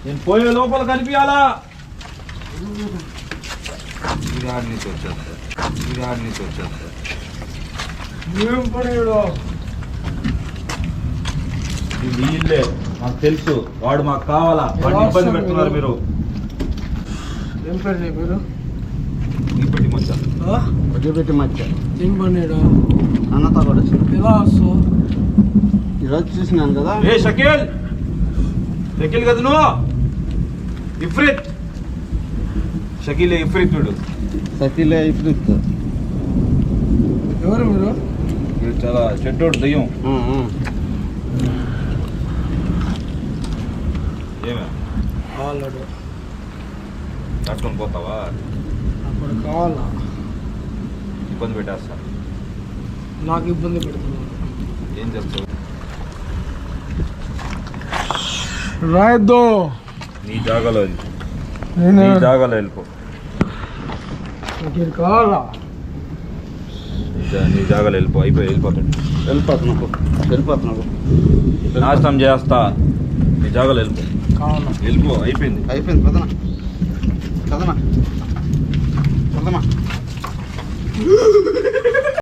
నేను పోయే లోపల కనిపించాలా? మీ ఇల్లే, మాకు తెలుసు. వాడు మాకు కావాలా? వాడిని ఇబ్బంది పెడుతున్నారు మీరు. ఏం పేరు నీ పేరు? పెట్టి మధ్య పెట్టి మధ్య ఏం పన్నాడు? అన్నతో కూడా వచ్చింది. ఎలా వస్తావు? ఈరోజు చూసినాను కదా. ఏ షకీల్, షకీల్ కదా నువ్వు? ఇఫ్రిత్, షకీలే ఇఫ్రిత్. వీడు సతీలే ఇఫ్రిత్. ఎవరు మీరు? వీడు చాలా చెడ్డోడు, దయ్యం. ఏమే కావాలడు కట్టుకొని పోతావా? అప్పుడు కావాలా? ఇబ్బంది పెట్టేస్తా. నాకు ఇబ్బంది పెడుతున్నాను. ఏం చెప్తావు? రాయద్దు. నీ జాగాలో వెళ్ళిపో. నాకు ఇది కావాలా? నీ జాగాలో వెళ్ళిపోతాడు. వెళ్ళిపోతున్నావు. నాశనం చేస్తా. నీ జాగాలో కావాలా? వెళ్ళిపో. అయిపోయింది. కదనా